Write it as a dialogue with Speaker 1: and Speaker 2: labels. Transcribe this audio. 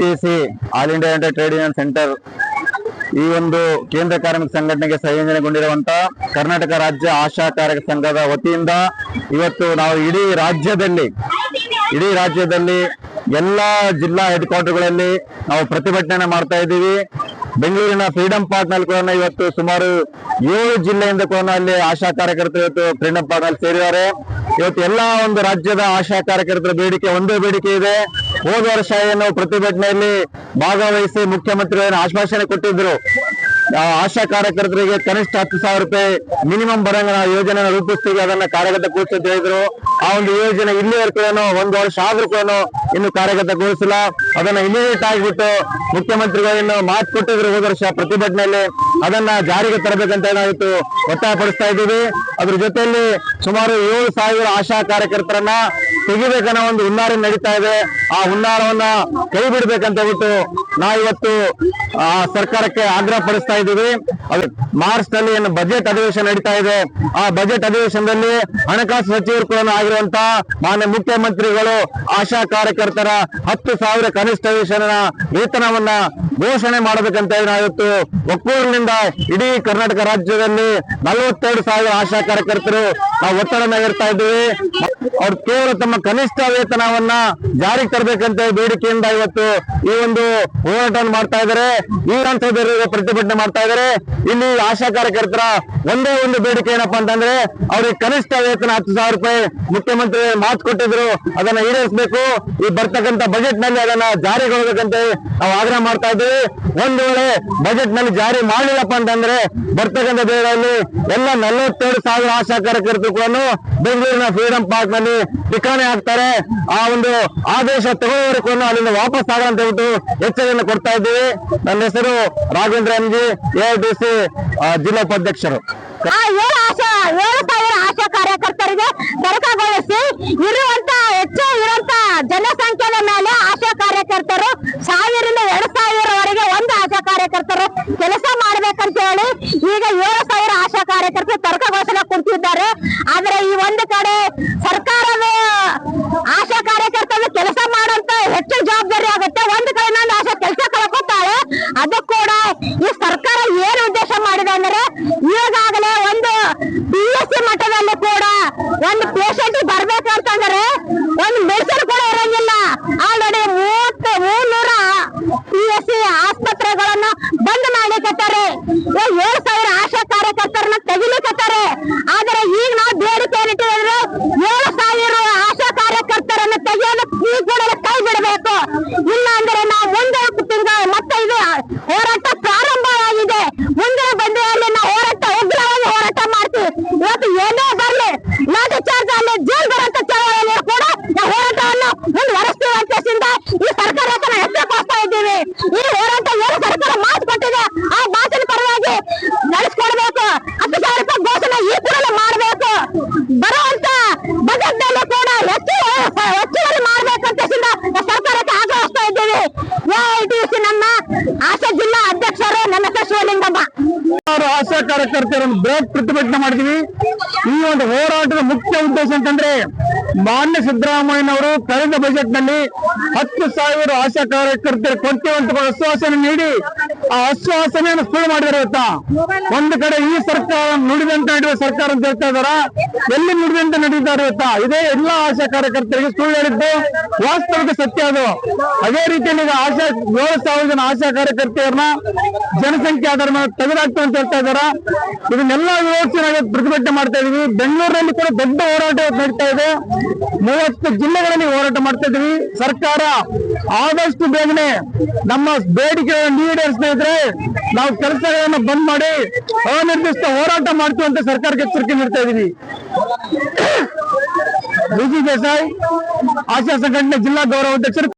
Speaker 1: ATC all India trade union centre ಈ ಒಂದು ಕೇಂದ್ರ ಕಾರ್ಮಿಕ ಸಂಘಟನೆಗೆ ಸಂಯೋಜನೆಗೊಂಡಿರುವಂತಹ ಕರ್ನಾಟಕ ರಾಜ್ಯ ಆಶಾ ಕಾರ್ಯಕರ್ತರ ಸಂಘದ ವತಿಯಿಂದ ಇವತ್ತು ನಾವು ಇಡೀ ರಾಜ್ಯದಲ್ಲಿ ಎಲ್ಲಾ ಜಿಲ್ಲಾ ಹೆಡ್ ಕ್ವಾರ್ಟರ್ಗಳಲ್ಲಿ ನಾವು ಪ್ರತಿಭಟನೆ ಮಾಡ್ತಾ ಇದ್ದೀವಿ. ಬೆಂಗಳೂರಿನ ಫ್ರೀಡಂ ಪಾರ್ಕ್ ನಲ್ಲಿ ಕೂಡ ಇವತ್ತು ಸುಮಾರು 7 ಜಿಲ್ಲೆಯಿಂದ ಕೂಡ ಅಲ್ಲಿ ಆಶಾ ಕಾರ್ಯಕರ್ತರು ಇವತ್ತು ಫ್ರೀಡಂ ಪಾರ್ಕ್ ನಲ್ಲಿ ಸೇರಿದ್ದಾರೆ. ಇವತ್ತು ಎಲ್ಲಾ ಒಂದು ರಾಜ್ಯದ ಆಶಾ ಕಾರ್ಯಕರ್ತರ ಬೇಡಿಕೆ ಒಂದೇ ಬೇಡಿಕೆ ಇದೆ. ಹೋದ ವರ್ಷ ಏನು ಪ್ರತಿಭಟನೆಯಲ್ಲಿ ಭಾಗವಹಿಸಿ ಮುಖ್ಯಮಂತ್ರಿಗಳನ್ನು ಆಶ್ವಾಸನೆ ಕೊಟ್ಟಿದ್ರು, ಆಶಾ ಕಾರ್ಯಕರ್ತರಿಗೆ ಕನಿಷ್ಠ 10,000 ರೂಪಾಯಿ ಮಿನಿಮಮ್ ಬರಂಗ ನಾವು ಯೋಜನೆ ರೂಪಿಸ್ತೀವಿ, ಅದನ್ನ ಕಾರ್ಯಗತಗೊಳಿಸುತ್ತೆ ಹೇಳಿದ್ರು. ಆ ಒಂದು ಯೋಜನೆ ಇಲ್ಲಿವರೆಗೂ 1 ವರ್ಷ ಆದ್ರೂ ಕೂಡ ಇನ್ನು ಕಾರ್ಯಗತಗೊಳಿಸಿಲ್ಲ. ಅದನ್ನ ಇಮಿಡಿಯೇಟ್ ಆಗಿಬಿಟ್ಟು ಮುಖ್ಯಮಂತ್ರಿಗಳನ್ನು ಮಾತು ಕೊಟ್ಟಿದ್ರು ಹೋದ ವರ್ಷ ಪ್ರತಿಭಟನೆಯಲ್ಲಿ, ಅದನ್ನ ಜಾರಿಗೆ ತರಬೇಕಂತ ನಾವಿತ್ತು ಒತ್ತಾಯಪಡಿಸ್ತಾ ಇದ್ದೀವಿ. ಅದ್ರ ಜೊತೆಯಲ್ಲಿ ಸುಮಾರು 7,000 ಆಶಾ ಕಾರ್ಯಕರ್ತರನ್ನ ತೆಗಿಬೇಕನ್ನೋ ಒಂದು ಹುನ್ನಾರ ನಡೀತಾ ಇದೆ. ಆ ಹುನ್ನಾರವನ್ನ ಕೈ ಬಿಡ್ಬೇಕಂತ ಹೇಳ್ಬಿಟ್ಟು ನಾವಿವತ್ತು ಸರ್ಕಾರಕ್ಕೆ ಆಗ್ರಹ ಪಡಿಸ್ತಾ ಇದ್ದೀವಿ. ಮಾರ್ಚ್ ನಲ್ಲಿ ಏನು ಬಜೆಟ್ ಅಧಿವೇಶನ ನಡೀತಾ ಇದೆ, ಆ ಬಜೆಟ್ ಅಧಿವೇಶನದಲ್ಲಿ ಹಣಕಾಸು ಸಚಿವರು ಕೂಡ ಆಗಿರುವಂತ ಮಾನ್ಯ ಮುಖ್ಯಮಂತ್ರಿಗಳು ಆಶಾ ಕಾರ್ಯಕರ್ತರ 10,000 ಕನಿಷ್ಠ ವೇತನವನ್ನ ಘೋಷಣೆ ಮಾಡಬೇಕಂತ ನಾವಿವತ್ತು ಒಕ್ಕೂರಿನಿಂದ ಇಡೀ ಕರ್ನಾಟಕ ರಾಜ್ಯದಲ್ಲಿ 42,000 ಆಶಾ ಕಾರ್ಯಕರ್ತರು ನಾವು ಒತ್ತಡ ಹೇರ್ತಾ ಇದ್ದೀವಿ. ಅವ್ರು ಕೇವಲ ತಮ್ಮ ಕನಿಷ್ಠ ವೇತನವನ್ನ ಜಾರಿಗೆ ತರಬೇಕಂತ ಬೇಡಿಕೆಯಿಂದ ಇವತ್ತು ಈ ಒಂದು ಹೋರಾಟವನ್ನು ಮಾಡ್ತಾ ಇದ್ದಾರೆ. ಈ ಹಂತದಲ್ಲಿ ಪ್ರತಿಭಟನೆ ಮಾಡ್ತಾ ಇದ್ದಾರೆ. ಇಲ್ಲಿ ಆಶಾ ಕಾರ್ಯಕರ್ತರ ಒಂದೇ ಒಂದು ಬೇಡಿಕೆ ಏನಪ್ಪಾ ಅಂತಂದ್ರೆ ಅವ್ರಿಗೆ ಕನಿಷ್ಠ ವೇತನ 10,000 ರೂಪಾಯಿ ಮುಖ್ಯಮಂತ್ರಿ ಮಾತು ಕೊಟ್ಟಿದ್ರು, ಅದನ್ನ ಈಡೇರಿಸಬೇಕು. ಈ ಬರ್ತಕ್ಕಂಥ ಬಜೆಟ್ ನಲ್ಲಿ ಅದನ್ನ ಜಾರಿಗೊಳ್ಳಬೇಕಂತ ನಾವು ಆಗ್ರಹ ಮಾಡ್ತಾ ಇದ್ದೀವಿ. ಒಂದು ವೇಳೆ ಬಜೆಟ್ ನಲ್ಲಿ ಜಾರಿ ಮಾಡಲಿಲ್ಲಪ್ಪ ಅಂತಂದ್ರೆ ಬರ್ತಕ್ಕಂಥ ದಿನಗಳಲ್ಲಿ ಎಲ್ಲ 42,000 ಆಶಾ ಕಾರ್ಯಕರ್ತರು ಕೂಡ ಬೆಂಗಳೂರಿನ ಫ್ರೀಡಂ ಪಾರ್ಕ್ ನಲ್ಲಿ ಠಿಕಾಣೆ ಆಗ್ತಾರೆ. ಆ ಒಂದು ಆದೇಶ ತಗೊಳ್ಳೋವರೆಗೂ ಅಲ್ಲಿಂದ ವಾಪಸ್ ಆಗಂತ ಹೇಳ್ಬಿಟ್ಟು ಎಚ್ಚರಿಕೆಯನ್ನು ಕೊಡ್ತಾ ಇದ್ದೀವಿ. ನನ್ನ ಹೆಸರು ರಾಘವೇಂದ್ರ MG, AITC ಜಿಲ್ಲಾ ಉಪಾಧ್ಯಕ್ಷರು.
Speaker 2: 7,000 ಆಶಾ ಕಾರ್ಯಕರ್ತರಿಗೆ ತರಕಗೊಳಿಸಿ ಇರುವಂತ ಜನಸಂಖ್ಯೆಯ ಮೇಲೆ ಆಶಾ ಕಾರ್ಯಕರ್ತರು 1,000ರಿಂದ 2,000ವರೆಗೆ ಒಂದು ಆಶಾ ಕಾರ್ಯಕರ್ತರು ಕೆಲಸ ಮಾಡ್ಬೇಕಂತ ಹೇಳಿ ಈಗ 7,000 ಆಶಾ ಕಾರ್ಯಕರ್ತರು ತರಕಗೊಳಿಸಲು ಕುಂತಿದ್ದಾರೆ. ಆದ್ರೆ ಈ ಒಂದು ಕಡೆ ಸರ್ಕಾರದ ಆಶಾ ಕಾರ್ಯಕರ್ತರು ಕೆಲಸ ಮಾಡುವಂತ ಹೆಚ್ಚು ಜವಾಬ್ದಾರಿ ಆಗುತ್ತೆ, ಒಂದು ಕಡೆ ನಾನು ಆಶಾ ಕೆಲಸ ಕಳ್ಕೊತಾಳೆ. ಅದು ಕೂಡ ಈ ಸರ್ಕಾರ ಏನು ಉದ್ದೇಶ ಮಾಡಿದೆ ಅಂದ್ರೆ ಈಗಾಗಲೇ ಒಂದು PSC ಮಟ್ಟದಲ್ಲಿ ಕೂಡ ಒಂದು ಪೇಷಂಟ್ ಬರ್ಬೇಕಂತಂದ್ರೆ ಒಂದು ಮೆಡಿಸಿನ್ ಕೂಡ ಇರಂಗಿಲ್ಲ. ಆಲ್ರೆಡಿ 300 PSC ಆಸ್ಪತ್ರೆಗಳನ್ನ ಬಂದ್ ಮಾಡಿಕತ್ತಾರೆ. 7,000 ಆಶಾ ಕಾರ್ಯಕರ್ತರನ್ನ ತೆಗಿಲಿಕತ್ತಾರೆ. ಆದ್ರೆ ಈಗ ನಾವು ಬೇಡಿಕೆ ಏನಿಟ್ಟಿದ್ರೆ 7,000 ಆಶಾ ಕಾರ್ಯಕರ್ತರನ್ನ ತೆಗೆಯಲು ಈ ಕೂಡಲೇ ಕೈ ಬಿಡಬೇಕು. ಇಲ್ಲ ಅಂದ್ರೆ ನಾವು ಮುಂದೆ ಮತ್ತೆ ಇದು ಹೋರಾಟ ಪ್ರಾರಂಭವಾಗಿದೆ. ಮುಂದಿನ ಬಂದಿಯಲ್ಲಿ ನಾವು ಉಗ್ರವಾಗಿ ಹೋರಾಟ ಮಾಡ್ತೀವಿ. ಇವತ್ತು ಏನೇ ಬರ್ಲಿ ಲಾಠಿ ಚಾರ್ಜ್ ಅಲ್ಲಿ ಜೈಲ್ ಬರುವಂತ ಚಳವಳಿಯಲ್ಲಿ ಕೂಡ ನಾವು ಹೋರಾಟವನ್ನು ಮುಂದುವರೆಸ್ತೀವಿ ಅಂತ ಈ ಸರ್ಕಾರ ಎಚ್ಚರಿಸ್ತಾ ಇದ್ದೀವಿ. ಈ ಹೋರಾಟ ಏನು ಸರ್ಕಾರ ಮಾತು ಕೊಟ್ಟಿದೆ ಆ ಮಾತಿನ ಪರವಾಗಿ ನಡೆಸ್ಕೊಡ್ಬೇಕು. 10,000 ರೂಪಾಯಿ ಘೋಷಣೆ ಈ ಕೂಡಲೇ ಮಾಡಬೇಕು. ಬರುವಂತ ಬಜೆಟ್ ನಲ್ಲಿ ಕೂಡ ಹೆಚ್ಚುವರಿ ಮಾಡ್ಬೇಕಂತ ಸರ್ಕಾರಕ್ಕೆ ಆಗ್ರಹಿಸ್ತಾ ಇದ್ದೀವಿ. AITC ನಮ್ಮ ಆಶಾ ಜಿಲ್ಲಾ ಅಧ್ಯಕ್ಷರು ನನ್ನ ಹೆಸರು ಶಿವಲಿಂಗಮ್ಮ.
Speaker 1: ಆಶಾ ಕಾರ್ಯಕರ್ತರನ್ನು ಬೃಹತ್ ಪ್ರತಿಭಟನೆ ಮಾಡಿದ್ವಿ. ಈ ಒಂದು ಹೋರಾಟದ ಮುಖ್ಯ ಉದ್ದೇಶ ಅಂತಂದ್ರೆ ಮಾನ್ಯ ಸಿದ್ದರಾಮಯ್ಯನವರು ಕಳೆದ ಬಜೆಟ್ ನಲ್ಲಿ 10,000 ಆಶಾ ಕಾರ್ಯಕರ್ತರು ಕೊಡ್ತೇವಂತ ಆಶ್ವಾಸನೆ ನೀಡಿ ಆ ಆಶ್ವಾಸನೆಯನ್ನು ಸುಳ್ಳು ಮಾಡಿದಾರೆ. ಇವತ್ತ ಒಂದು ಕಡೆ ಈ ಸರ್ಕಾರ ನುಡಿದಂತೆ ನಡೆಯುವ ಸರ್ಕಾರ ಅಂತ ಹೇಳ್ತಾ ಇದಾರ, ಎಲ್ಲಿ ನುಡಿದಂತೆ ನಡೀತಾರೆ ಇವತ್ತ ಇದೇ ಎಲ್ಲಾ ಆಶಾ ಕಾರ್ಯಕರ್ತರಿಗೆ ಸುಳ್ಳು ಹೇಳಿದ್ದು ವಾಸ್ತವಿಕ ಸತ್ಯ ಅದು. ಅದೇ ರೀತಿಯಲ್ಲಿ ಈಗ 7,000 ಜನ ಆಶಾ ಕಾರ್ಯಕರ್ತೆಯರನ್ನ ಜನಸಂಖ್ಯೆ ಆಧಾರ ಮೇಲೆ ತೆಗೆದಾಕ್ತು ಅಂತ ಹೇಳ್ತಾ ಇದಾರ. ಇದನ್ನೆಲ್ಲ ವಿರೋಧಿಸಿ ಪ್ರತಿಭಟನೆ ಮಾಡ್ತಾ ಇದೀವಿ. ಬೆಂಗಳೂರಿನಲ್ಲಿ ಕೂಡ ದೊಡ್ಡ ಹೋರಾಟ ನಡೀತಾ ಇದೆ. 30 ಜಿಲ್ಲೆಗಳಲ್ಲಿ ಹೋರಾಟ ಮಾಡ್ತಾ ಇದೀವಿ. ಸರ್ಕಾರ ಆದಷ್ಟು ಬೇಗನೆ ನಮ್ಮ ಬೇಡಿಕೆಗಳನ್ನು ಈಡೇರಿಸ್ತಾ ಇದ್ರೆ ನಾವು ಕೆಲಸಗಳನ್ನು ಬಂದ್ ಮಾಡಿ ಅನಿರ್ದಿಷ್ಟ ಹೋರಾಟ ಮಾಡ್ತೀವಿ ಅಂತ ಸರ್ಕಾರಕ್ಕೆ ಎಚ್ಚರಿಕೆ ನೀಡ್ತಾ ಇದೀವಿ. BG ದೇಸಾಯಿ, ಆಶಾ ಸಂಘಟನೆ ಜಿಲ್ಲಾ ಗೌರವಾಧ್ಯಕ್ಷರು.